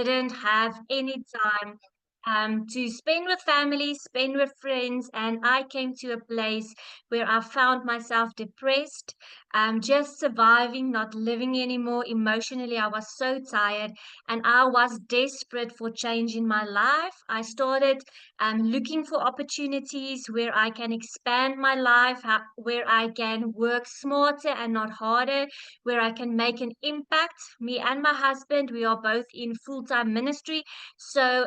didn't have any time to spend with family, spend with friends, and I came to a place where I found myself depressed, just surviving, not living anymore. Emotionally, I was so tired, and I was desperate for change in my life. I started looking for opportunities where I can expand my life, where I can work smarter and not harder, where I can make an impact. Me and my husband, we are both in full-time ministry, so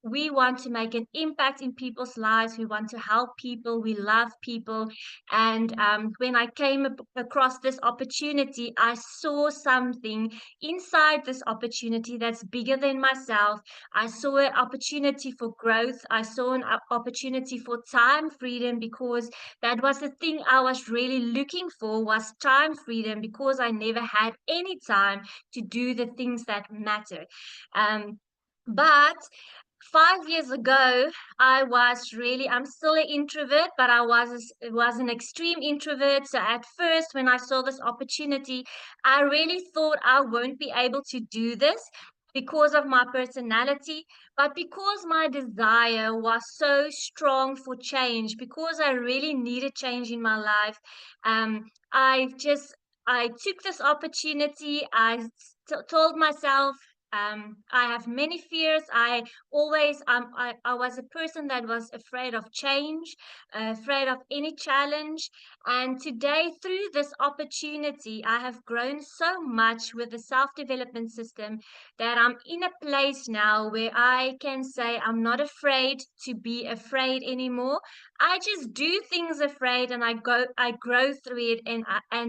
we want to make an impact in people's lives. We want to help people. We love people. And when I came across this opportunity, I saw something inside this opportunity that's bigger than myself. I saw an opportunity for growth. I saw an opportunity for time freedom, because that was the thing I was really looking for, was time freedom, because I never had any time to do the things that matter. But 5 years ago, I'm still an introvert, but was an extreme introvert. So at first, when I saw this opportunity, I really thought I won't be able to do this because of my personality, but because my desire was so strong for change, because I really needed change in my life, um, I took this opportunity. Told myself, I have many fears. I was a person that was afraid of change, afraid of any challenge. And today, through this opportunity, I have grown so much with the self-development system that I'm in a place now where I can say I'm not afraid to be afraid anymore. I just do things afraid, and I grow through it, and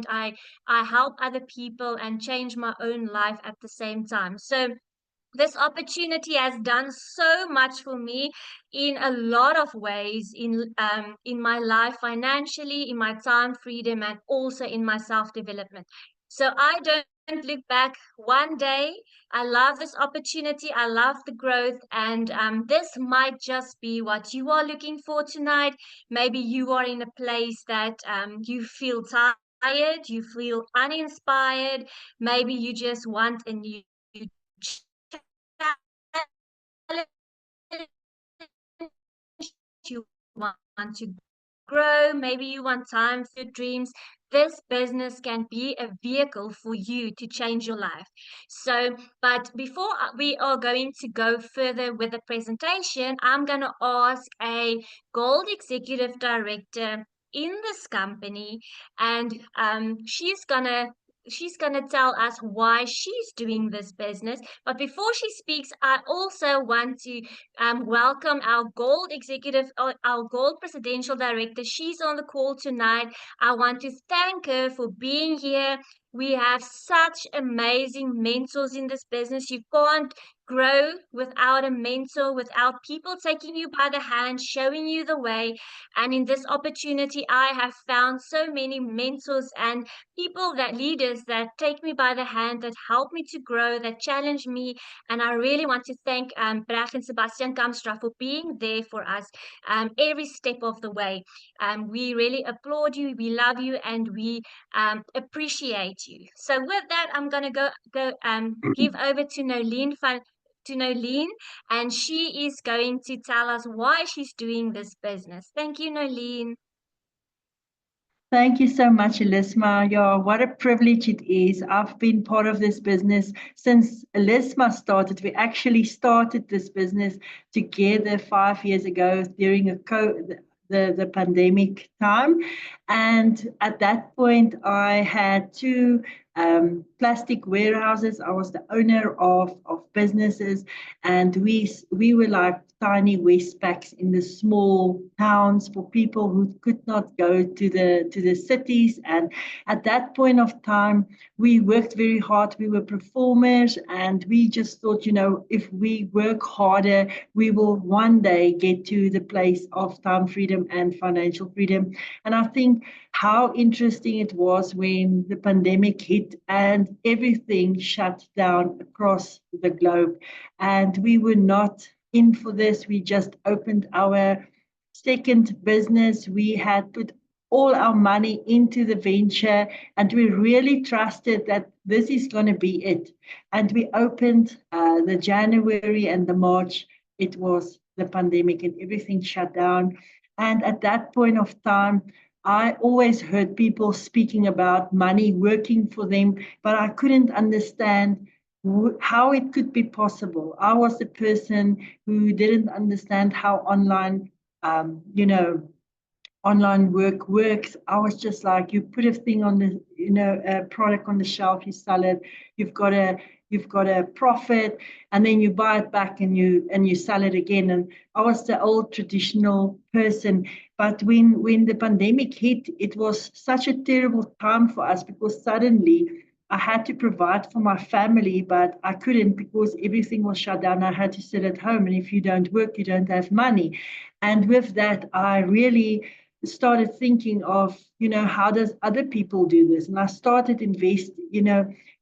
I help other people and change my own life at the same time. So this opportunity has done so much for me in a lot of ways, in my life, financially, in my time freedom, and also in my self-development. So I don't look back one day. I love this opportunity. I love the growth, and this might just be what you are looking for tonight. Maybe you are in a place that you feel tired, you feel uninspired. Maybe you just want a new you want to grow, maybe you want time for your dreams. This business can be a vehicle for you to change your life. So, but before we are going to go further with the presentation, I'm going to ask a Gold Executive Director in this company, and she's gonna tell us why she's doing this business. But before she speaks, I also want to welcome our our Gold Presidential Director. She's on the call tonight. I want to thank her for being here. We have such amazing mentors in this business. You can't grow without a mentor, without people taking you by the hand, showing you the way. And in this opportunity, I have found so many mentors and leaders that take me by the hand, that help me to grow, that challenge me. And I really want to thank Brach and Sebastian Kamstra for being there for us every step of the way. We really applaud you, we love you, and we appreciate you. So with that, I'm going to give over to Nolene, and she is going to tell us why she's doing this business. Thank you, Nolene. Thank you so much, Elisma. Yeah, what a privilege it is. I've been part of this business since Elisma started. We actually started this business together 5 years ago during the pandemic time. And at that point, I had two plastic warehouses. I was the owner of businesses, and we were like tiny Westpacks in the small towns for people who could not go to the cities. And at that point of time, we worked very hard. We were performers, and we just thought, if we work harder, we will one day get to the place of time freedom and financial freedom. And I think how interesting it was when the pandemic hit and everything shut down across the globe. And we were not in for this. We just opened our second business. We had put all our money into the venture, and we really trusted that this is going to be it. And we opened the January and the March. It was the pandemic and everything shut down. And at that point of time, I always heard people speaking about money working for them, but I couldn't understand how it could be possible. I was the person who didn't understand how online work works. I was just like, you put a thing on the, a product on the shelf, you sell it, you've got a profit, and then you buy it back and you sell it again. And I was the old traditional person. But when the pandemic hit, it was such a terrible time for us, because suddenly I had to provide for my family, but I couldn't because everything was shut down. I had to sit at home, and if you don't work, you don't have money. And with that, I really started thinking of, how does other people do this? And I started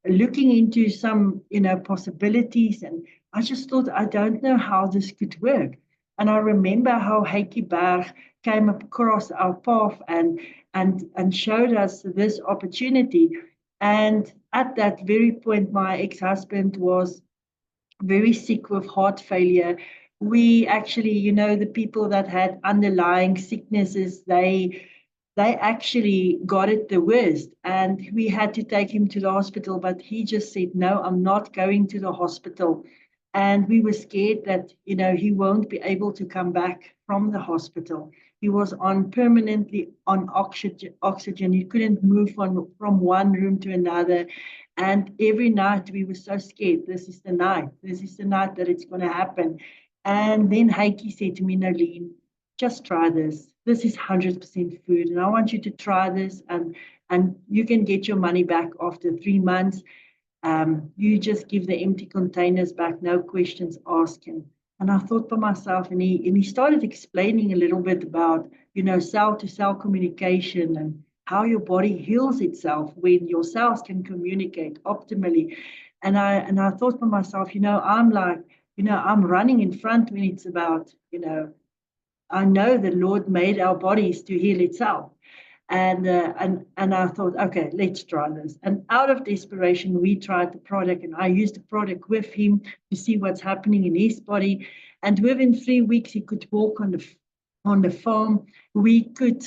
looking into some, possibilities. And I just thought, I don't know how this could work. And I remember how Heike Berg came across our path and showed us this opportunity. And at that very point, my ex-husband was very sick with heart failure. We actually, the people that had underlying sicknesses, they actually got it the worst. And we had to take him to the hospital, but he just said, no, I'm not going to the hospital. And we were scared that, he won't be able to come back from the hospital. He was permanently on oxygen. He couldn't move from one room to another. And every night we were so scared. This is the night. This is the night that it's going to happen. And then Heike said to me, Nolene, just try this. This is 100% food. And I want you to try this. And you can get your money back after 3 months. You just give the empty containers back, no questions asked. And I thought by myself, and he started explaining a little bit about, cell-to-cell communication and how your body heals itself when your cells can communicate optimally. And I thought by myself, I'm like, I'm running in front when it's about, I know the Lord made our bodies to heal itself. And I thought, okay, let's try this. And out of desperation, we tried the product, and I used the product with him to see what's happening in his body. And within 3 weeks, he could walk on the farm. We could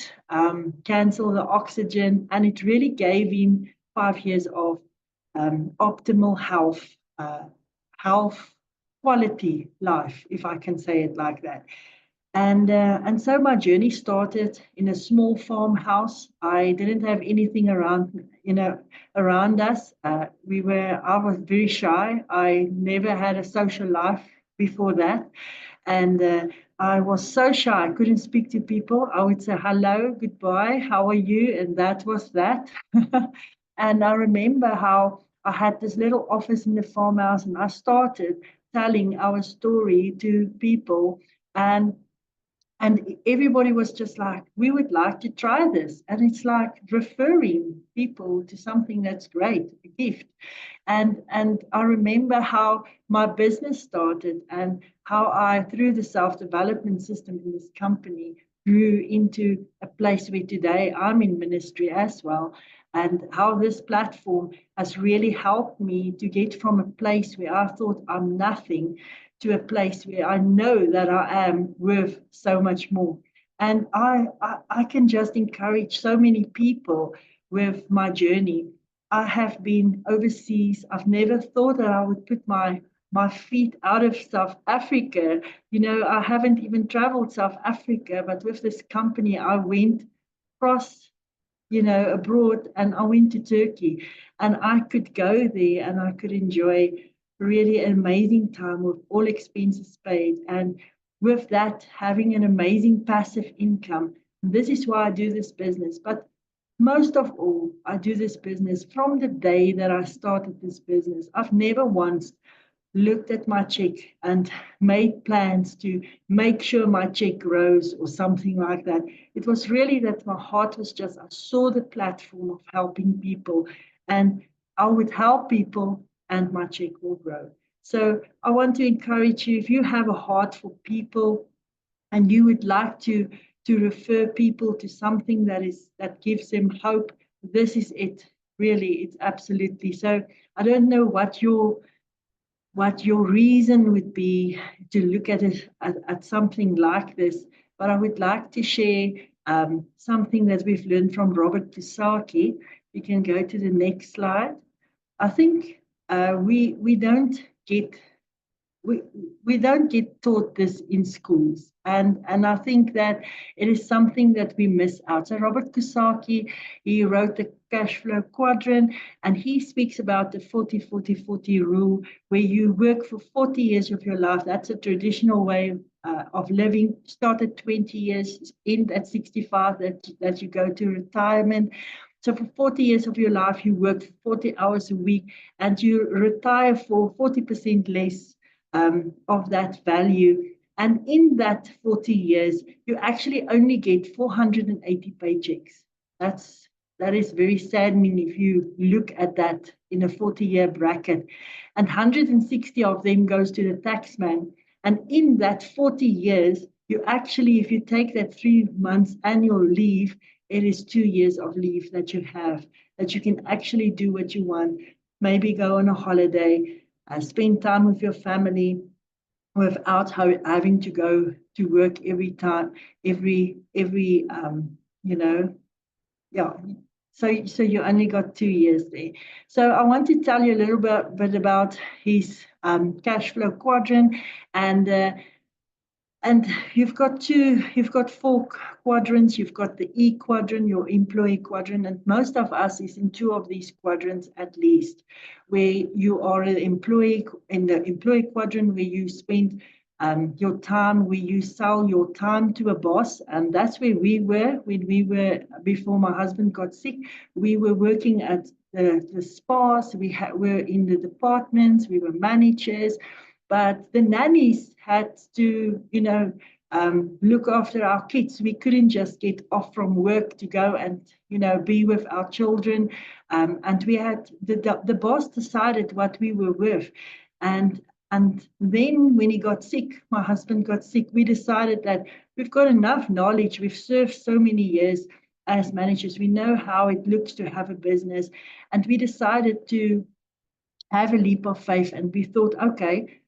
cancel the oxygen, and it really gave him 5 years of optimal health quality life, if I can say it like that. And so my journey started in a small farmhouse. I didn't have anything around us. I was very shy. I never had a social life before that. And I was so shy. I couldn't speak to people. I would say, hello, goodbye, how are you? And that was that. And I remember how I had this little office in the farmhouse, and I started telling our story to people. And everybody was just like, we would like to try this. And it's like referring people to something that's great, a gift. And I remember how my business started and how I, through the self-development system in this company, grew into a place where today I'm in ministry as well. And how this platform has really helped me to get from a place where I thought I'm nothing to a place where I know that I am worth so much more. And I can just encourage so many people with my journey. I have been overseas. I've never thought that I would put my feet out of South Africa. I haven't even traveled South Africa, but with this company, I went across, abroad, and I went to Turkey, and I could go there and I could enjoy really an amazing time with all expenses paid. And with that, having an amazing passive income. This is why I do this business. But most of all, I do this business from the day that I started this business. I've never once looked at my check and made plans to make sure my check grows or something like that. It was really that my heart was just, I saw the platform of helping people, and I would help people and my check will grow. So I want to encourage you, if you have a heart for people and you would like to to refer people to something that gives them hope. This is it. Really, it's absolutely. So I don't know what your reason would be to look at it at something like this, but I would like to share something that we've learned from Robert Kiyosaki. You can go to the next slide. I think we don't get we we don't get taught this in schools, and I think that it is something that we miss out. So Robert Kiyosaki, he wrote the cash flow quadrant, and he speaks about the 40-40-40 rule, where you work for 40 years of your life. That's a traditional way of living. Start at 20 years, end at 65, that you go to retirement. So for 40 years of your life, you work 40 hours a week, and you retire for 40% less of that value. And in that 40 years, you actually only get 480 paychecks. That is very saddening if you look at that in a 40-year bracket. And 160 of them goes to the taxman. And in that 40 years, you actually, if you take that 3 months annual leave, it is 2 years of leave that you have, that you can actually do what you want, maybe go on a holiday, spend time with your family without having to go to work every time, yeah. So you only got 2 years there. So I want to tell you a little bit about his cash flow quadrant, and you've got 4 quadrants. You've got the E quadrant, your employee quadrant, and most of us is in 2 of these quadrants at least, where you are an employee in the employee quadrant, where you spend your time, where you sell your time to a boss. And that's where we were when we were, before my husband got sick. We were working at the spas, were in the departments, we were managers. But the nannies had to, look after our kids. We couldn't just get off from work to go and, be with our children. And we had, the boss decided what we were worth. And then when he got sick, my husband got sick, we decided that we've got enough knowledge. We've served so many years as managers. We know how it looks to have a business. And we decided to have a leap of faith. And we thought, okay,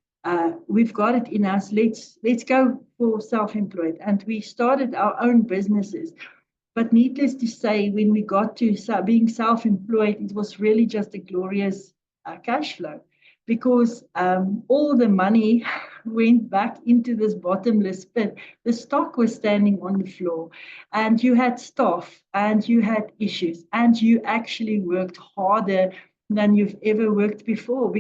we've got it in us. Let's go for self-employed. And we started our own businesses. But needless to say, when we got to being self-employed, it was really just a glorious cash flow, because all the money went back into this bottomless pit. The stock was standing on the floor, and you had staff, and you had issues, and you actually worked harder than you've ever worked before,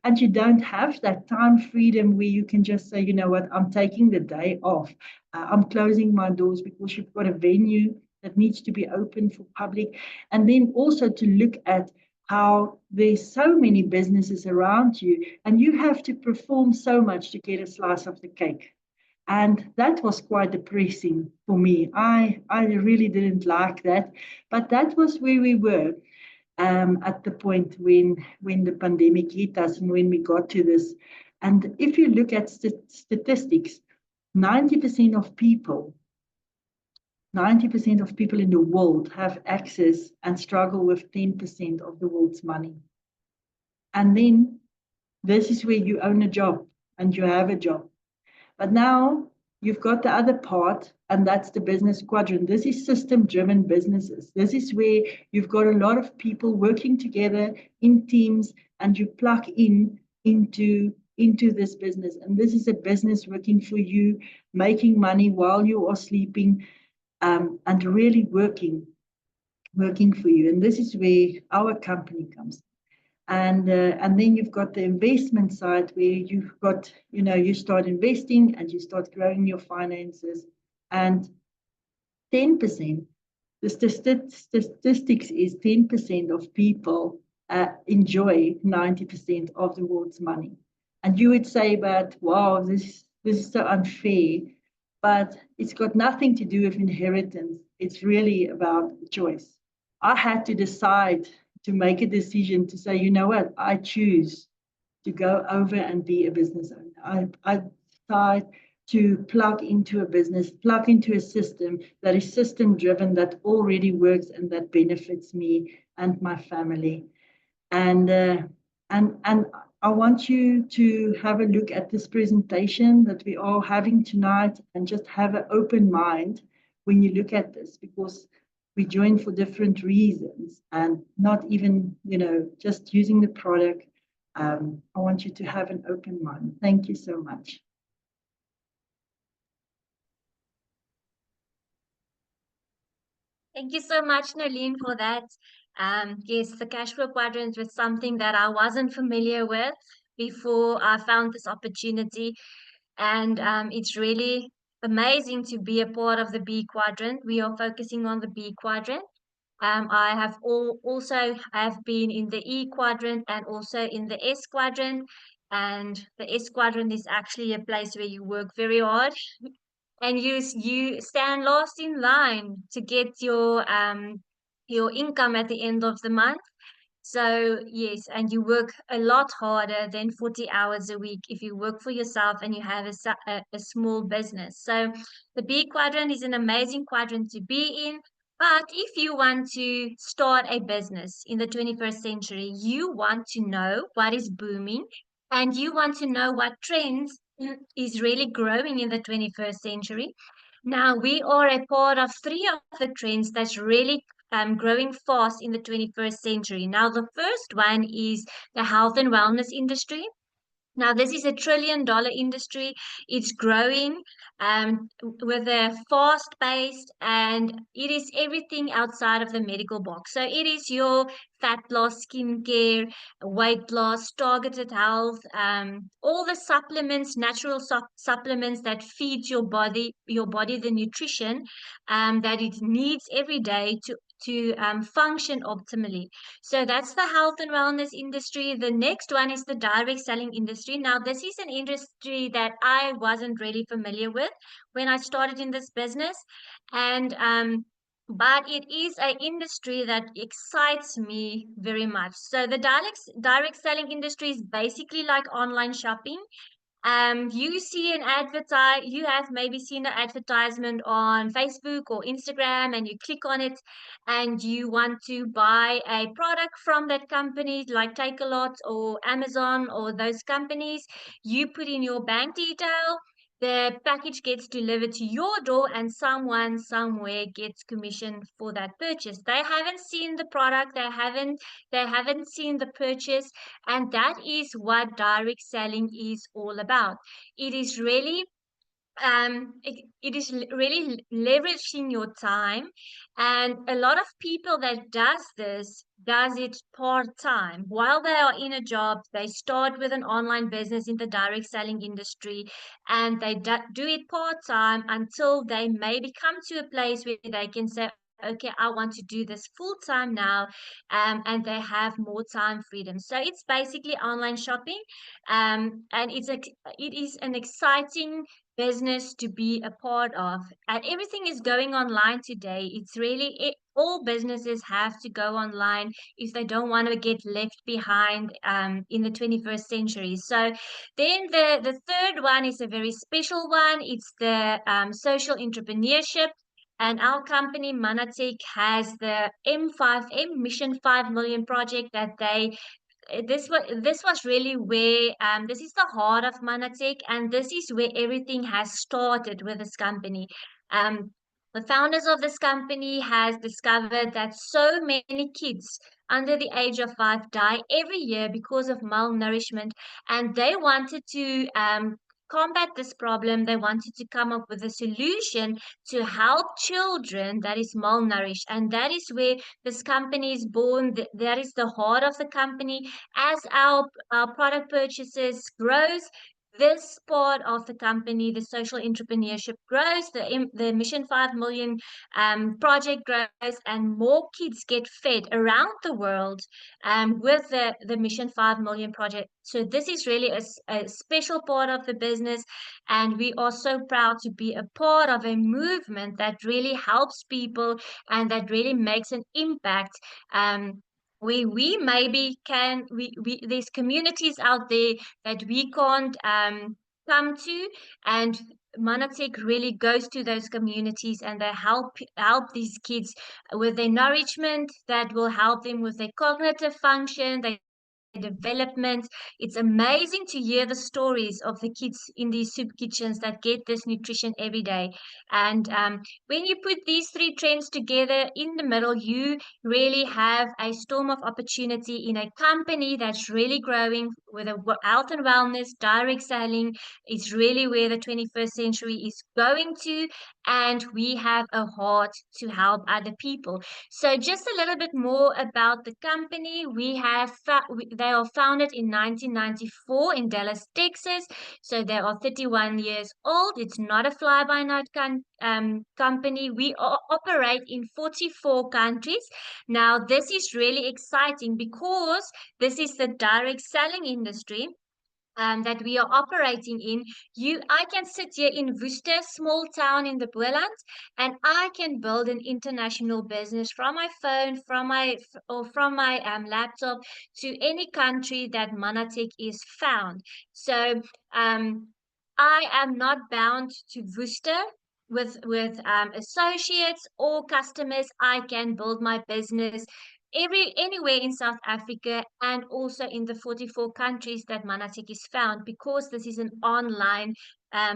and you don't have that time freedom where you can just say, you know what, I'm taking the day off. I'm closing my doors, because you've got a venue that needs to be open for public. And then also to look at how there's so many businesses around you, and you have to perform so much to get a slice of the cake. And that was quite depressing for me. I really didn't like that, but that was where we were. At the point when the pandemic hit us, and when we got to this. And if you look at statistics, 90% of people in the world have access and struggle with 10% of the world's money. And then this is where you own a job and you have a job. But now you've got the other part, and that's the business quadrant. This is system-driven businesses. This is where you've got a lot of people working together in teams, and you plug into this business. And this is a business working for you, making money while you are sleeping, and really working for you. And this is where our company comes. And then you've got the investment side, where you've got, you start investing and you start growing your finances. And 10%, the statistics is 10% of people enjoy 90% of the world's money. And you would say, but wow, this is so unfair. But it's got nothing to do with inheritance. It's really about choice. I had to decide to make a decision to say, you know what, I choose to go over and be a business owner. I decide to plug into a business, plug into a system that is system driven, that already works and that benefits me and my family. And and I want you to have a look at this presentation that we are having tonight and just have an open mind when you look at this, because we join for different reasons and not even, just using the product. I want you to have an open mind. Thank you so much. Thank you so much, Nolene, for that. Yes, the cash flow quadrant was something that I wasn't familiar with before I found this opportunity. And it's really amazing to be a part of the B quadrant. We are focusing on the B quadrant. I have also have been in the E quadrant and also in the S quadrant. And the S quadrant is actually a place where you work very hard and you stand last in line to get your income at the end of the month. So yes, and you work a lot harder than 40 hours a week if you work for yourself and you have a small business. So the B quadrant is an amazing quadrant to be in. But if you want to start a business in the 21st century, you want to know what is booming and you want to know what trends is really growing in the 21st century. Now, we are a part of three of the trends that's really growing fast in the 21st century. Now, the first one is the health and wellness industry. Now, this is $1 trillion industry. It's growing with a fast pace, and it is everything outside of the medical box. So it is your fat loss, skincare, weight loss, targeted health, all the supplements, natural supplements that feed your body the nutrition that it needs every day to function optimally. So that's the health and wellness industry. The next one is the direct selling industry. Now, this is an industry that I wasn't really familiar with when I started in this business. And but it is an industry that excites me very much. So the direct selling industry is basically like online shopping. You see you have maybe seen an advertisement on Facebook or Instagram, and you click on it, and you want to buy a product from that company, like Takealot or Amazon or those companies. You put in your bank detail, the package gets delivered to your door, and someone somewhere gets commission for that purchase. They haven't seen the product, they haven't seen the purchase, and that is what direct selling is all about. It is really really leveraging your time, and a lot of people that does it part time while they are in a job. They start with an online business in the direct selling industry, and they do it part time until they maybe come to a place where they can say, okay, I want to do this full time now, and they have more time freedom. So it's basically online shopping, and it is an exciting business to be a part of. And everything is going online today. All businesses have to go online if they don't want to get left behind in the 21st century. So then the third one is a very special one. It's the social entrepreneurship. And our company, Manatech, has the M5M Mission 5 Million project that this was really where this is the heart of Manatech, and this is where everything has started with this company. Um, the founders of this company has discovered that so many kids under the age of 5 die every year because of malnourishment, and they wanted to combat this problem. They wanted to come up with a solution to help children that is malnourished, and that is where this company is born. That is the heart of the company. As our product purchases grows, this part of the company, the social entrepreneurship, grows. The Mission 5 Million project grows, and more kids get fed around the world with the Mission 5 Million project. So this is really a special part of the business, and we are so proud to be a part of a movement that really helps people and that really makes an impact. We maybe can we there's communities out there that we can't come to, and Manatech really goes to those communities and they help these kids with their nourishment, that will help them with their cognitive function, their development. It's amazing to hear the stories of the kids in these soup kitchens that get this nutrition every day. And when you put these three trends together in the middle, you really have a storm of opportunity in a company that's really growing with a health and wellness, direct selling. It's really where the 21st century is going to, and we have a heart to help other people. So just a little bit more about the company. They are founded in 1994 in Dallas, Texas. So they are 31 years old. It's not a fly-by-night company. We operate in 44 countries. Now, this is really exciting because this is the direct selling industry that we are operating in. I can sit here in Worcester, small town in the Boland, and I can build an international business from my phone, from my laptop to any country that Manatech is found. So I am not bound to Worcester with associates or customers. I can build my business anywhere in South Africa and also in the 44 countries that Manatech is found, because this is an online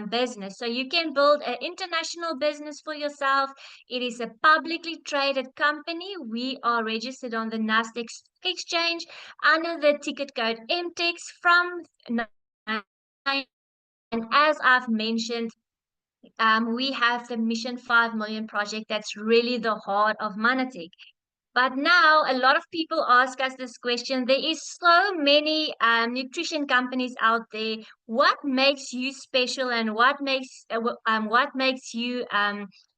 business. So you can build an international business for yourself. It is a publicly traded company. We are registered on the Nasdaq exchange under the ticket code MTEX from and as I've mentioned, we have the Mission 5 Million project that's really the heart of Manatech. But now a lot of people ask us this question. There is so many nutrition companies out there. What makes you special, and what makes you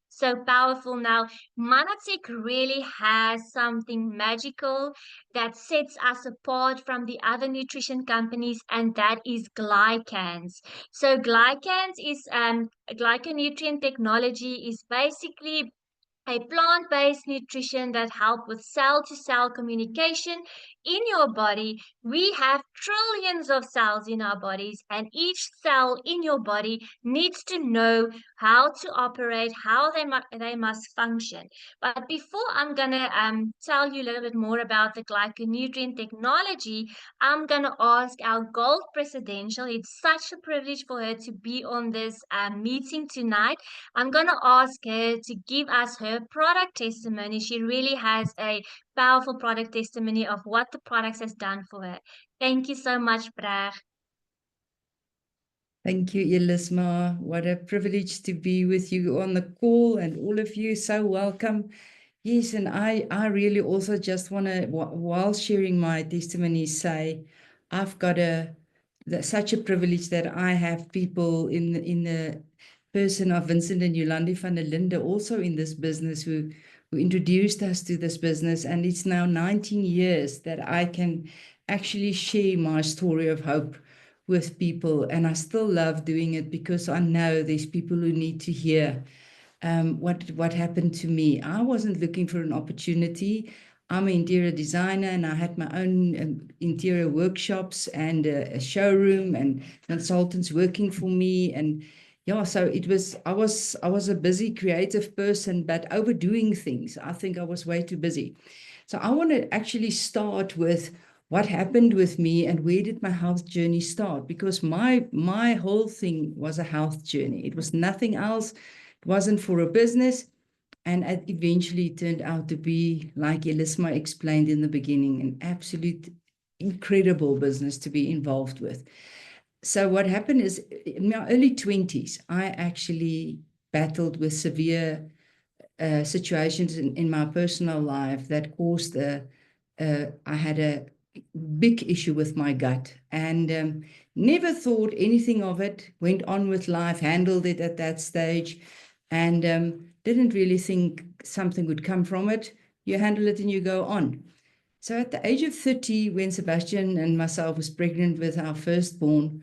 so powerful? Now, Manatech really has something magical that sets us apart from the other nutrition companies, and that is glycans. So glycans is glyconutrient technology is basically a plant-based nutrition that help with cell-to-cell communication in your body. We have trillions of cells in our bodies, and each cell in your body needs to know how to operate, how they must function. But before I'm gonna tell you a little bit more about the glyconutrient technology, I'm gonna ask our Gold Presidential. It's such a privilege for her to be on this meeting tonight. I'm going to ask her to give us her product testimony. She really has a powerful product testimony of what the products has done for her. Thank you so much, Brag. Thank you, Elisma. What a privilege to be with you on the call, and all of you, so welcome. Yes, and I really also just want to, while sharing my testimony, say I've got such a privilege that I have people in the person of Vincent and Yolandi van der Linde also in this business who introduced us to this business. And it's now 19 years that I can actually share my story of hope with people. And I still love doing it because I know there's people who need to hear what happened to me. I wasn't looking for an opportunity. I'm an interior designer, and I had my own interior workshops and a showroom and consultants working for me. And yeah, so I was a busy creative person, but overdoing things. I think I was way too busy. So I want to actually start with what happened with me and where did my health journey start? Because my whole thing was a health journey. It was nothing else. It wasn't for a business. And it eventually turned out to be, like Elisma explained in the beginning, an absolute incredible business to be involved with. So what happened is, in my early 20s, I actually battled with severe situations in my personal life that caused I had a big issue with my gut, and never thought anything of it, went on with life, handled it at that stage, and didn't really think something would come from it. You handle it and you go on. So at the age of 30, when Sebastian and myself was pregnant with our firstborn,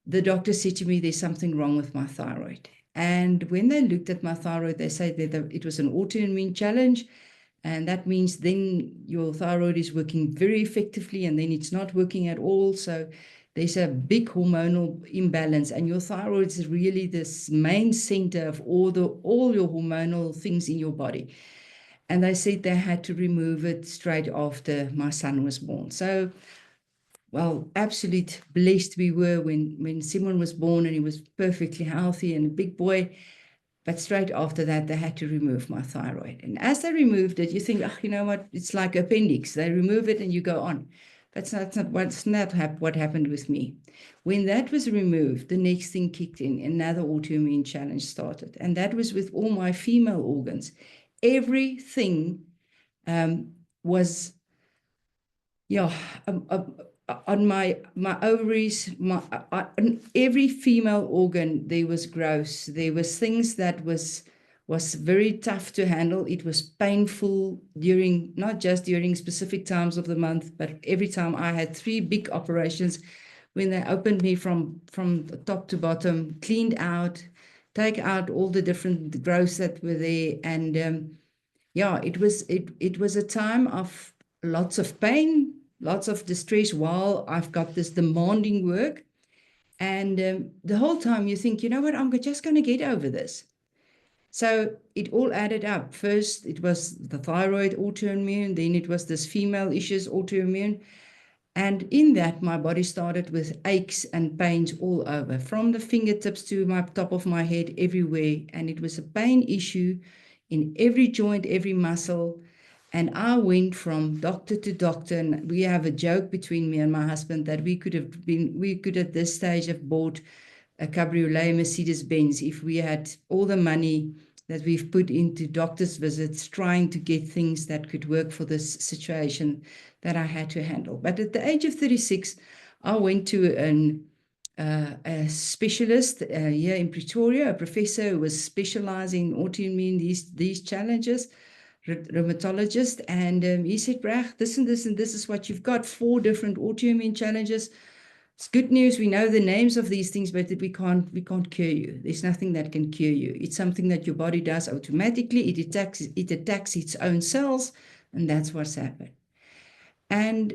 the doctor said to me, there's something wrong with my thyroid. And when they looked at my thyroid, they said that it was an autoimmune challenge. And that means then your thyroid is working very effectively, and then it's not working at all. So there's a big hormonal imbalance, and your thyroid is really this main center of all your hormonal things in your body. And they said they had to remove it straight after my son was born. So, well, absolute blessed we were when Simon was born, and he was perfectly healthy and a big boy. But straight after that, they had to remove my thyroid. And as they removed it, you think, oh, you know what? It's like appendix. They remove it and you go on. That's not what happened with me. When that was removed, the next thing kicked in. Another autoimmune challenge started. And that was with all my female organs. Everything was, yeah, on my ovaries, on every female organ, there was growth. There was things that was very tough to handle. It was painful not just during specific times of the month, but every time. I had 3 big operations when they opened me from top to bottom, cleaned out, take out all the different growths that were there. And yeah, it was a time of lots of pain, lots of distress while I've got this demanding work. And the whole time you think, you know what, I'm just going to get over this. So it all added up. First, it was the thyroid autoimmune. Then it was this female issues autoimmune. And in that, my body started with aches and pains all over, from the fingertips to my top of my head, everywhere. And it was a pain issue in every joint, every muscle. And I went from doctor to doctor, and we have a joke between me and my husband that we could at this stage have bought a cabriolet Mercedes-Benz if we had all the money that we've put into doctor's visits, trying to get things that could work for this situation that I had to handle. But at the age of 36, I went to a specialist here in Pretoria, a professor who was specializing in autoimmune, these challenges, rheumatologist, and he said, Brach, this and this and this is what you've got, 4 different autoimmune challenges. It's good news. We know the names of these things, but we can't cure you. There's nothing that can cure you. It's something that your body does automatically. It attacks its own cells, and that's what's happened. And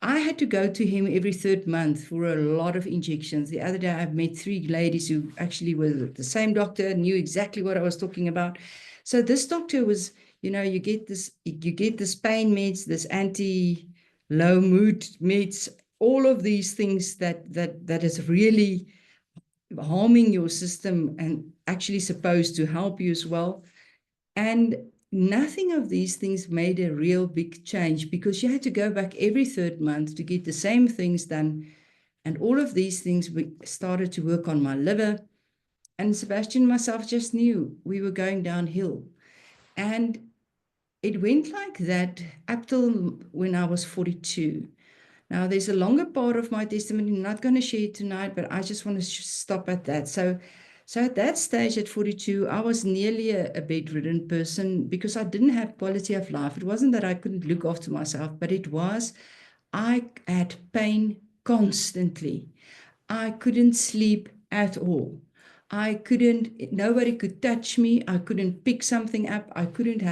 I had to go to him every 3rd month for a lot of injections. The other day, I met 3 ladies who actually were the same doctor, knew exactly what I was talking about. So this doctor was, you know, you get this pain meds, this anti-low mood meds, all of these things that is really harming your system and actually supposed to help you as well. And nothing of these things made a real big change, because you had to go back every 3rd month to get the same things done. And all of these things, we started to work on my liver. And Sebastian and myself just knew we were going downhill. And it went like that up till when I was 42. Now, there's a longer part of my testimony I'm not going to share tonight, but I just want to stop at that. So at that stage, at 42, I was nearly a bedridden person because I didn't have quality of life. It wasn't that I couldn't look after myself, but it was I had pain constantly. I couldn't sleep at all. Nobody could touch me. I couldn't pick something up. I couldn't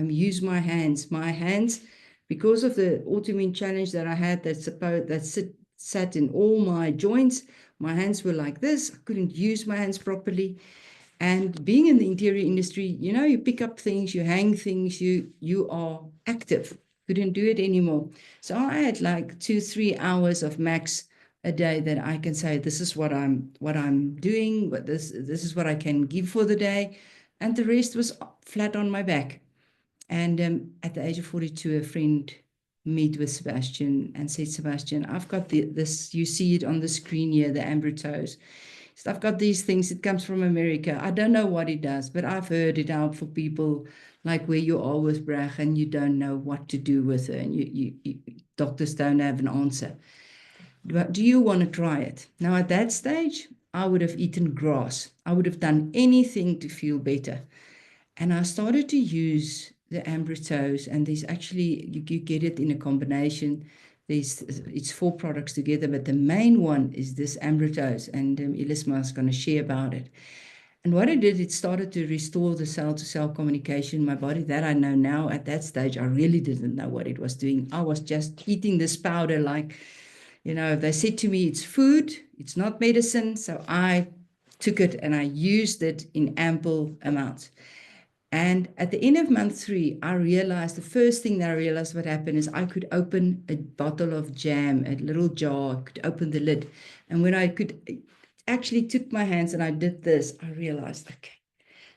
use my hands. My hands, because of the autoimmune challenge that I had that sat in all my joints, my hands were like this. I couldn't use my hands properly. And being in the interior industry, you know, you pick up things, you hang things, you are active. Couldn't do it anymore. So I had like 2-3 hours of max a day that I can say, this is what I'm doing, but this is what I can give for the day. And the rest was flat on my back. And at the age of 42, a friend met with Sebastian and said, Sebastian, I've got this, you see it on the screen here, the Ambritose. So I've got these things, it comes from America. I don't know what it does, but I've heard it out for people like where you are with Brach and you don't know what to do with her, and you doctors don't have an answer. Do you want to try it? Now, at that stage, I would have eaten grass. I would have done anything to feel better. And I started to use the Ambritose, and there's actually, you get it in a combination. It's 4 products together, but the main one is this Ambritose, and Elisma is going to share about it. And what it did, it started to restore the cell-to-cell communication in my body that I know now. At that stage, I really didn't know what it was doing. I was just eating this powder like You know, they said to me, it's food, it's not medicine. So I took it and I used it in ample amounts. And at the end of month 3, I realized, the first thing that I realized what happened is I could open a bottle of jam, a little jar, I could open the lid. And when I could actually took my hands and I did this, I realized, okay,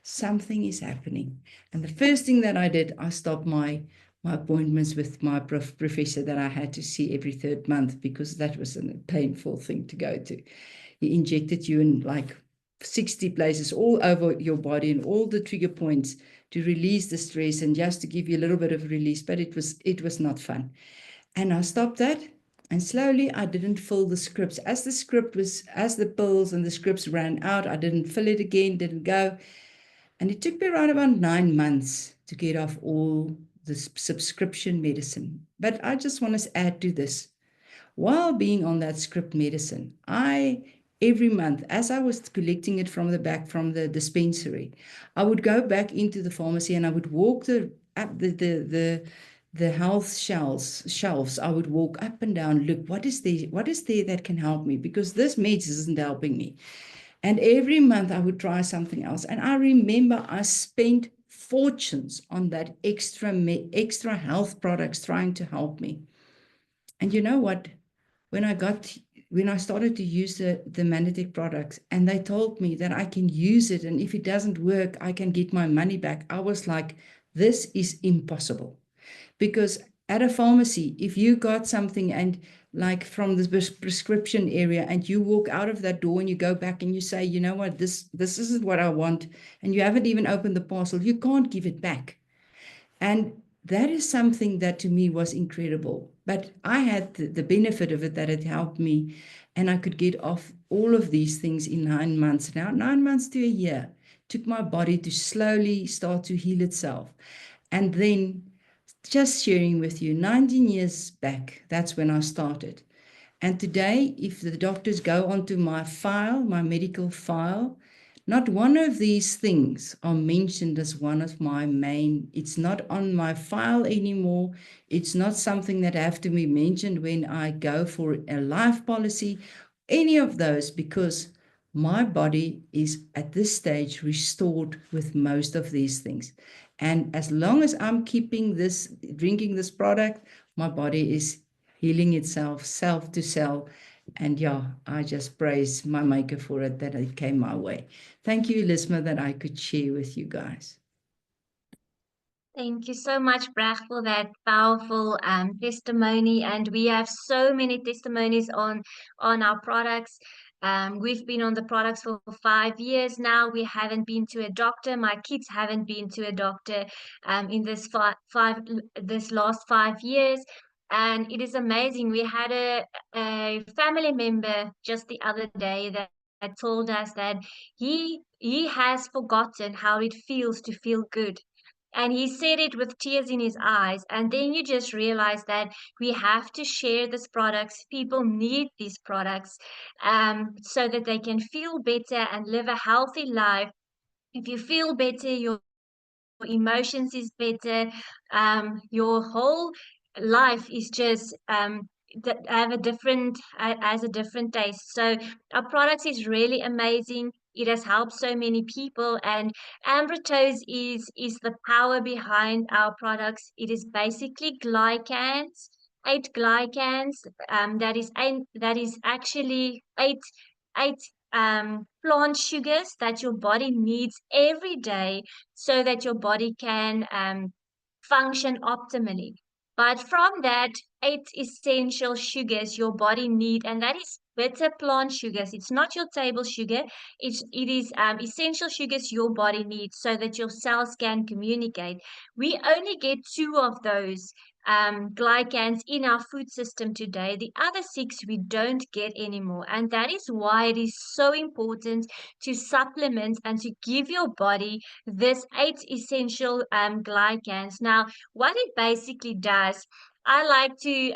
something is happening. And the first thing that I did, I stopped my appointments with my professor that I had to see every 3rd month, because that was a painful thing to go to. He injected you in like 60 places all over your body and all the trigger points to release the stress and just to give you a little bit of release, but it was not fun. And I stopped that. And slowly I didn't fill the scripts. As the pills and the scripts ran out, I didn't fill it again, didn't go. And it took me around about 9 months to get off all the subscription medicine. But I just want to add to this. While being on that script medicine, every month, as I was collecting it from the dispensary, I would go back into the pharmacy and I would walk the health shelves. I would walk up and down, look, what is there that can help me? Because this meds isn't helping me. And every month I would try something else. And I remember I spent fortunes on that extra health products trying to help me. And you know what? When I started to use the Manitech products and they told me that I can use it, and if it doesn't work, I can get my money back, I was like, this is impossible. Because at a pharmacy, if you got something and like from the prescription area and you walk out of that door and you go back and you say, you know what, this isn't what I want, and you haven't even opened the parcel, you can't give it back. And that is something that to me was incredible. But I had the benefit of it, that it helped me, and I could get off all of these things in 9 months. Now, 9 months to a year took my body to slowly start to heal itself. And then just sharing with you, 19 years back, that's when I started. And today, if the doctors go onto my file, my medical file, not one of these things are mentioned as one of my main. It's not on my file anymore. It's not something that have to be mentioned when I go for a life policy, any of those, because my body is at this stage restored with most of these things. And as long as I'm drinking this product, my body is healing itself, self to self. And yeah, I just praise my maker for it, that it came my way. Thank you, Elisma, that I could share with you guys. Thank you so much, Brach, for that powerful testimony. And we have so many testimonies on our products. We've been on the products for 5 years now. We haven't been to a doctor. My kids haven't been to a doctor in this last 5 years. And it is amazing. We had a family member just the other day that told us that he has forgotten how it feels to feel good. And he said it with tears in his eyes. And then you just realize that we have to share these products. People need these products so that they can feel better and live a healthy life. If you feel better, your emotions is better. Your whole life is just have a different as a different taste. So our products is really amazing. It has helped so many people, and Ambrotose is the power behind our products. It is basically glycans, 8 glycans. That is actually eight plant sugars that your body needs every day so that your body can function optimally. But from that, 8 essential sugars your body need, and that is bitter plant sugars. It's not your table sugar. It is essential sugars your body needs so that your cells can communicate. We only get 2 of those glycans in our food system today. The other 6 we don't get anymore, and that is why it is so important to supplement and to give your body this 8 essential glycans. Now, what it basically does, I like to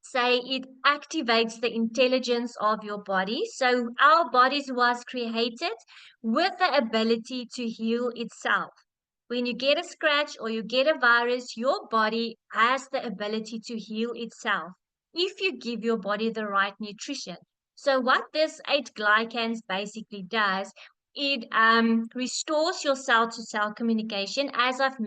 say it activates the intelligence of your body. So our bodies was created with the ability to heal itself. When you get a scratch or you get a virus, your body has the ability to heal itself. if you give your body the right nutrition. So what this 8 glycans basically does, it restores your cell-to-cell communication. As I've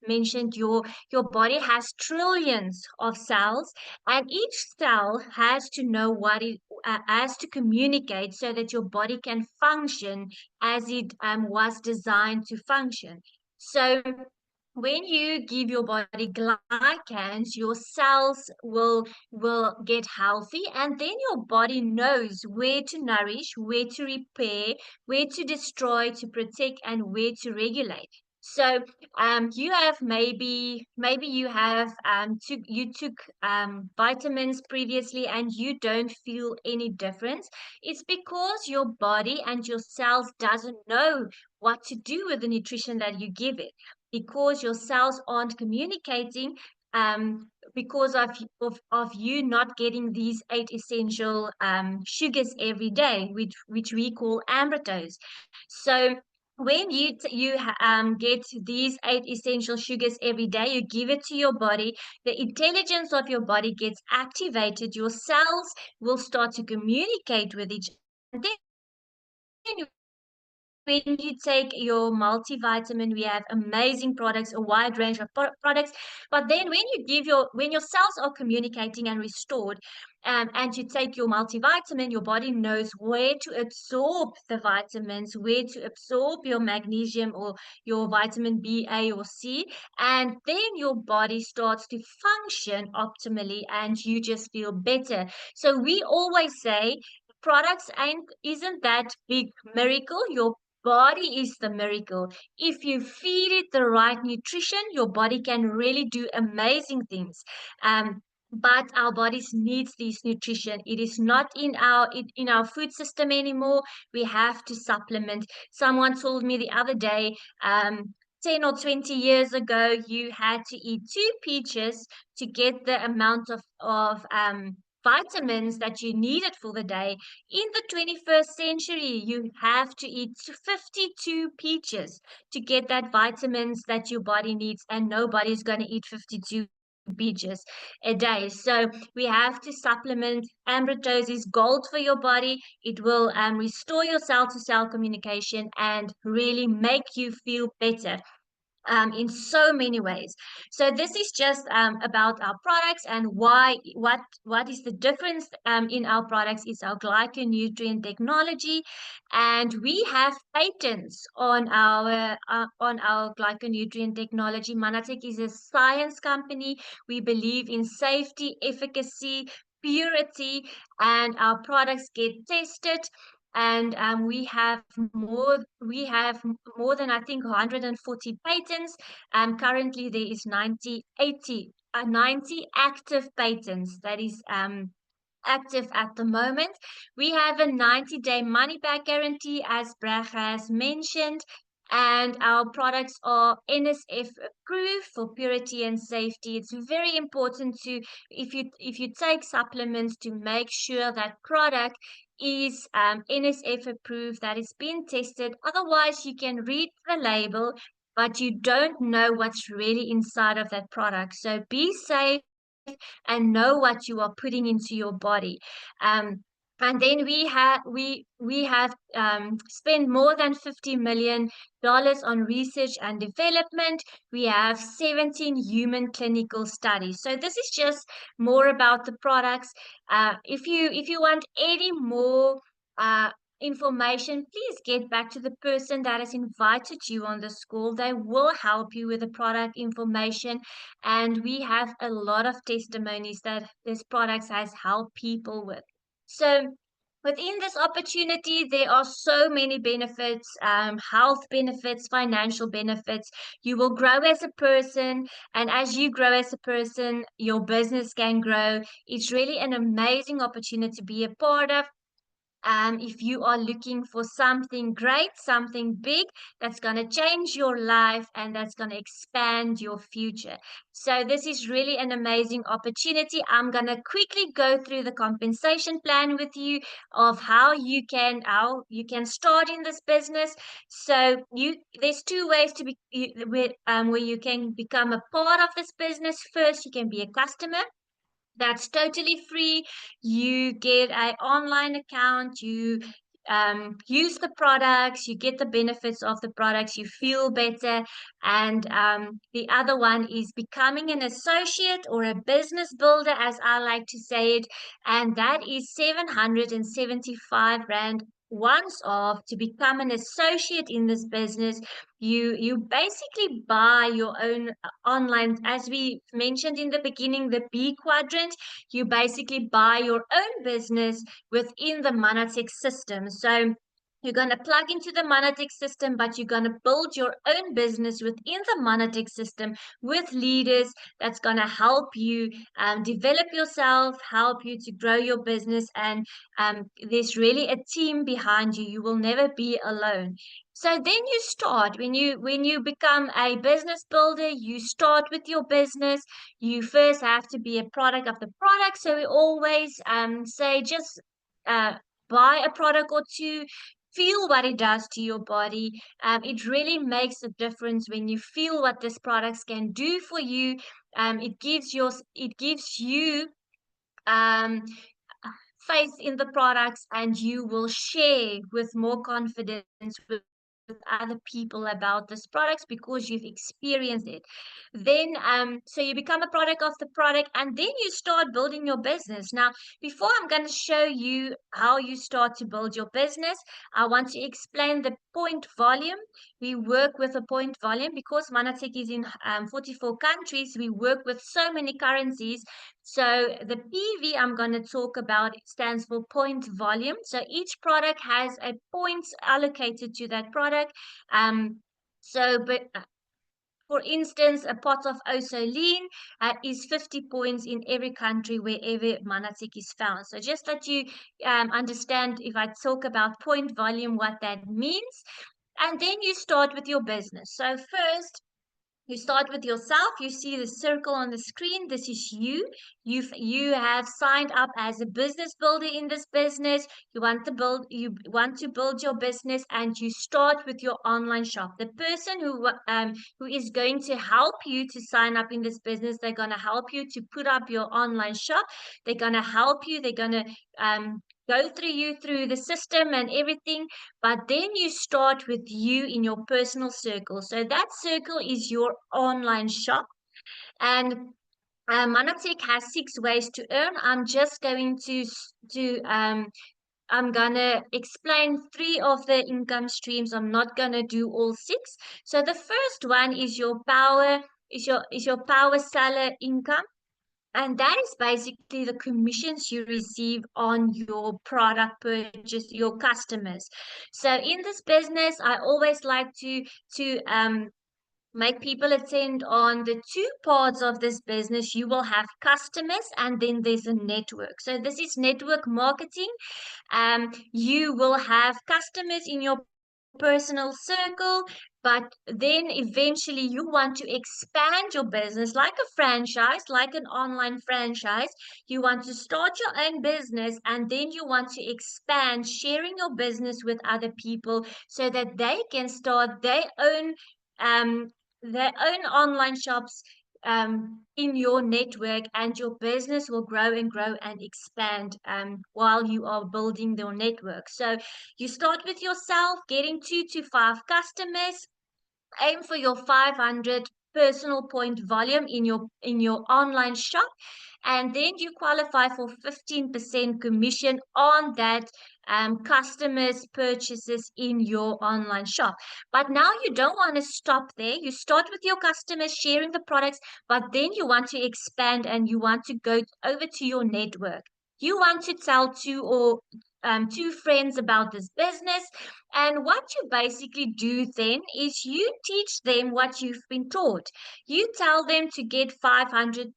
mentioned, your body has trillions of cells, and each cell has to know what it has to communicate so that your body can function as it was designed to function. So when you give your body glycans, your cells will get healthy, and then your body knows where to nourish, where to repair, where to destroy, to protect, and where to regulate. So you have maybe you have you took vitamins previously and you don't feel any difference. It's because your body and your cells doesn't know what to do with the nutrition that you give it, because your cells aren't communicating, because of you not getting these 8 essential sugars every day, which we call amyloidose. So when you get these 8 essential sugars every day, you give it to your body, the intelligence of your body gets activated, your cells will start to communicate with each other. And then when you take your multivitamin, we have amazing products, a wide range of products. But then when your cells are communicating and restored, and you take your multivitamin, your body knows where to absorb the vitamins, where to absorb your magnesium or your vitamin B, A, or C, and then your body starts to function optimally, and you just feel better. So we always say products isn't that big miracle. Your body is the miracle. If you feed it the right nutrition, your body can really do amazing things. But our bodies needs this nutrition. It is not in our food system anymore. We have to supplement. Someone told me the other day, 10 or 20 years ago, you had to eat 2 peaches to get the amount of vitamins that you needed for the day. In the 21st century, you have to eat 52 peaches to get that vitamins that your body needs, and nobody's going to eat 52 peaches a day. So we have to supplement. Amyloidose is gold for your body. It will restore your cell-to-cell communication and really make you feel better in so many ways. So this is just about our products, and what is the difference in our products is our glyconutrient technology, and we have patents on our glyconutrient technology. Manatech is a science company. We believe in safety, efficacy, purity, and our products get tested, and we have more than, I think, 140 patents. Currently there is 90 active patents that is active at the moment. We have a 90-day money back guarantee, as Brag has mentioned, and our products are NSF approved for purity and safety. It's very important to, if you take supplements, to make sure that product is NSF approved, that it's been tested. Otherwise, you can read the label, but you don't know what's really inside of that product. So be safe and know what you are putting into your body. And then we have spent more than $50 million on research and development. We have 17 human clinical studies. So this is just more about the products. If you want any more information, please get back to the person that has invited you on this call. They will help you with the product information, and we have a lot of testimonies that this product has helped people with. So within this opportunity, there are so many benefits, health benefits, financial benefits. You will grow as a person, and as you grow as a person, your business can grow. It's really an amazing opportunity to be a part of. If you are looking for something great, something big that's going to change your life and that's going to expand your future. So this is really an amazing opportunity. I'm going to quickly go through the compensation plan with you of how you can start in this business. So there's 2 ways to be where you can become a part of this business. First, you can be a customer. That's totally free. You get an online account, you use the products, you get the benefits of the products, you feel better. And the other one is becoming an associate or a business builder, as I like to say it. And that is 775 Rand once off to become an associate in this business. You basically buy your own online, as we mentioned in the beginning, the B quadrant. You basically buy your own business within the Manatech system. So you're going to plug into the Manatech system, but you're going to build your own business within the Manatech system with leaders that's going to help you develop yourself, help you to grow your business. And there's really a team behind you. You will never be alone. So then you start, when you become a business builder, you start with your business. You first have to be a product of the product. So we always say, just buy a product or two, feel what it does to your body. It really makes a difference when you feel what these products can do for you. It gives you um, faith in the products, and you will share with more confidence with other people about these products because you've experienced it. Then so you become a product of the product, and then you start building your business. Now, before I'm going to show you how you start to build your business, I want to explain the point volume. We work with a point volume because Manatech is in 44 countries. We work with so many currencies. So the PV I'm going to talk about stands for point volume. So each product has a points allocated to that product. But for instance, a pot of Osoline is 50 points in every country wherever Manatech is found. So just that you understand, if I talk about point volume, what that means. And then you start with your business. So first, you start with yourself. You see the circle on the screen. This is you. You have signed up as a business builder in this business. You want to build your business, and you start with your online shop. The person who is going to help you to sign up in this business, they're going to help you to put up your online shop. They're going to help you. They're going to go through the system and everything. But then you start with you in your personal circle. So that circle is your online shop. And Manatech has 6 ways to earn. I'm just going I'm gonna explain 3 of the income streams. I'm not gonna do all 6. So the first one is your power seller income. And that is basically the commissions you receive on your product purchase, your customers. So in this business, I always like to make people attend on the 2 parts of this business. You will have customers, and then there's a network. So this is network marketing. You will have customers in your personal circle, but then eventually you want to expand your business like a franchise, like an online franchise. You want to start your own business, and then you want to expand, sharing your business with other people so that they can start um, their own online shops in your network, and your business will grow and expand while you are building your network. So you start with yourself, getting 2 to 5 customers. Aim for your 500 personal point volume in your online shop, and then you qualify for 15% commission on that customers purchases in your online shop. But now you don't want to stop there. You start with your customers sharing the products, but then you want to expand, and you want to go over to your network. You want to tell 2 friends about this business. And what you basically do then is you teach them what you've been taught. You tell them to get 500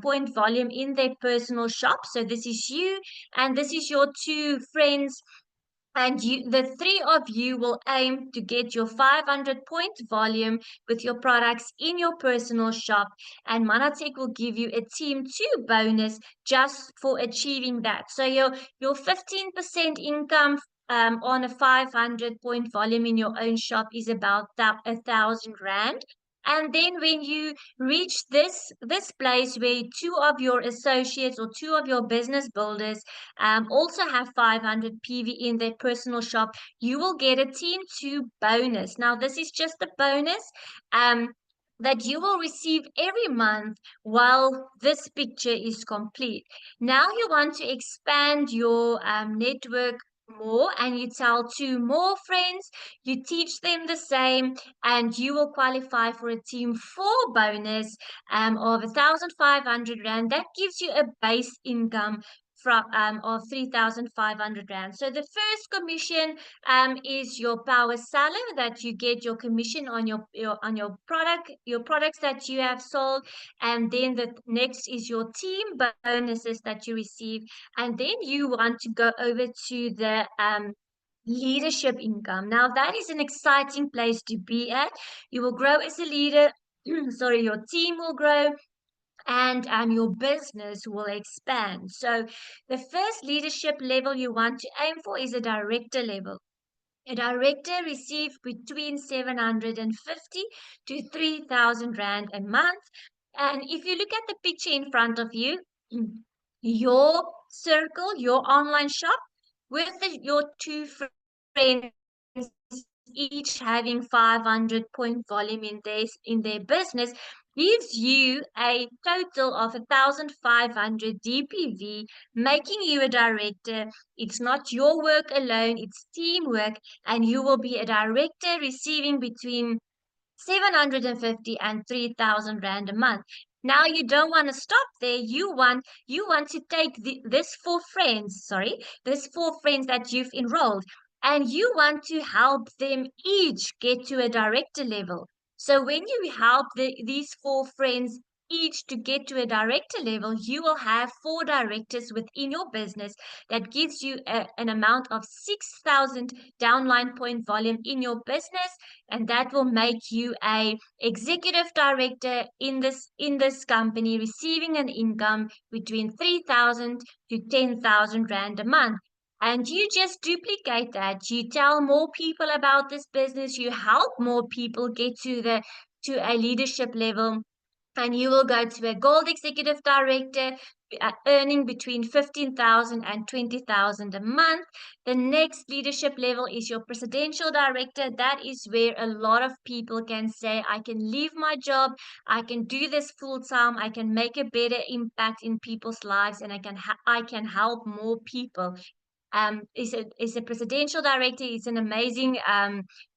point volume in their personal shop. So this is you, and this is your 2 friends, and the 3 of you will aim to get your 500 point volume with your products in your personal shop, and Manatech will give you a team 2 bonus just for achieving that. So your 15% income on a 500 point volume in your own shop is about 1,000 Rand. And then when you reach this place where two of your associates or two of your business builders also have 500 PV in their personal shop, you will get a Team 2 bonus. Now, this is just a bonus that you will receive every month while this picture is complete. Now you want to expand your network more, and you tell two more friends, you teach them the same, and you will qualify for a Team 4 bonus of 1,500 Rand. That gives you a base income from of 3,500 Rand. So the first commission is your power seller, that you get your commission on your products that you have sold. And then the next is your team bonuses that you receive. And then you want to go over to the leadership income. Now that is an exciting place to be at. You will grow as a leader. Sorry, your team will grow, and your business will expand. So the first leadership level you want to aim for is a director level. A director receives between 750 to 3,000 Rand a month. And if you look at the picture in front of you, your circle, your online shop, with your two friends each having 500 point volume in their business, gives you a total of 1,500 DPV, making you a director. It's not your work alone, it's teamwork, and you will be a director receiving between 750 and 3,000 Rand a month. Now you don't want to stop there. You want to take this this four friends that you've enrolled, and you want to help them each get to a director level. So when you help these four friends each to get to a director level, you will have 4 directors within your business. That gives you an amount of 6,000 downline point volume in your business, and that will make you a executive director in this company, receiving an income between 3,000 to 10,000 Rand a month. And you just duplicate that. You tell more people about this business, you help more people get to a leadership level, and you will go to a gold executive director, earning between 15,000 and 20,000 a month. The next leadership level is your presidential director. That is where a lot of people can say, I can leave my job, I can do this full time, I can make a better impact in people's lives, and I can help more people. Is a presidential director. It's an amazing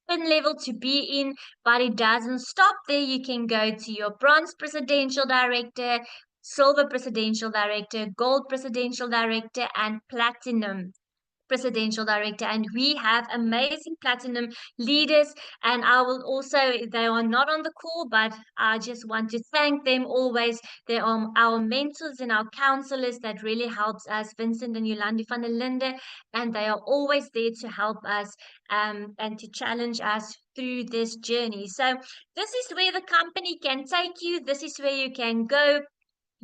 thin level to be in, but it doesn't stop there. You can go to your bronze presidential director, silver presidential director, gold presidential director, and platinum presidential director. And we have amazing platinum leaders, and I will also, they are not on the call, but I just want to thank them always. They are our mentors and our counselors that really helps us, Vincent and Yolandi van der Linde, and they are always there to help us and to challenge us through this journey. So this is where the company can take you. This is where you can go.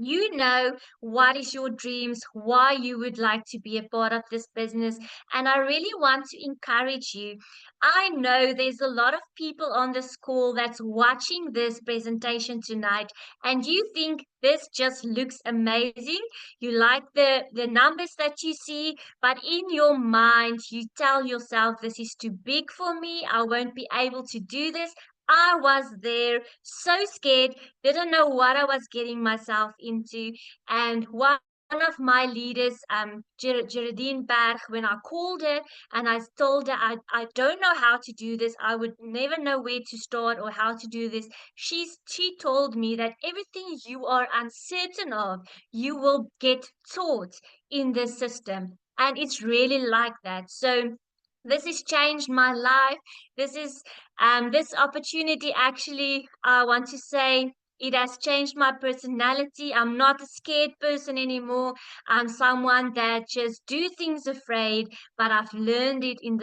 You know what is your dreams, why you would like to be a part of this business, and I really want to encourage you. I know there's a lot of people on this call that's watching this presentation tonight, and you think this just looks amazing. You like the numbers that you see, but in your mind you tell yourself, this is too big for me, I won't be able to do this. I was there, so scared, didn't know what I was getting myself into. And one of my leaders, Geraldine Berg, when I called her and I told her I don't know how to do this, I would never know where to start or how to do this. She told me that everything you are uncertain of, you will get taught in this system. And it's really like that. So this has changed my life. This is this opportunity, actually, I want to say, it has changed my personality. I'm not a scared person anymore. I'm someone that just do things afraid, but I've learned it in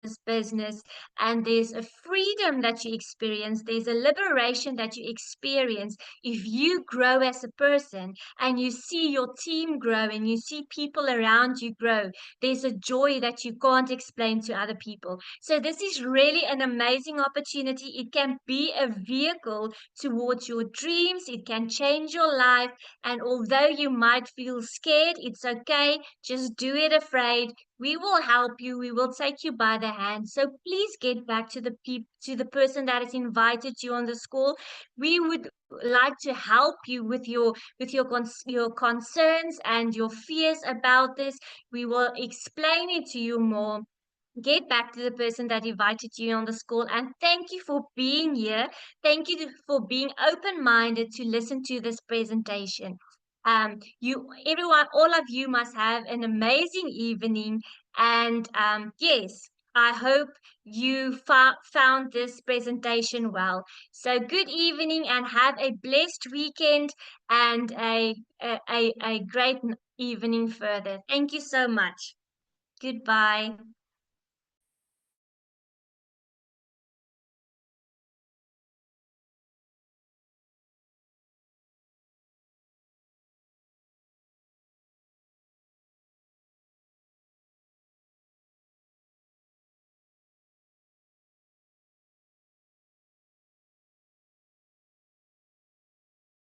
this business, and there's a freedom that you experience, there's a liberation that you experience if you grow as a person and you see your team grow and you see people around you grow. There's a joy that you can't explain to other people. So this is really an amazing opportunity. It can be a vehicle towards your dreams. It can change your life. And although you might feel scared, it's okay. Just do it afraid. We will help you. We will take you by the hand. So please get back to the person that has invited you on the call. We would like to help you with your concerns and your fears about this. We will explain it to you more. Get back to the person that invited you on the call, and thank you for being here. Thank you for being open-minded to listen to this presentation. Everyone, all of you must have an amazing evening, and yes, I hope you found this presentation well. So good evening and have a blessed weekend and a great evening further. Thank you so much. Goodbye.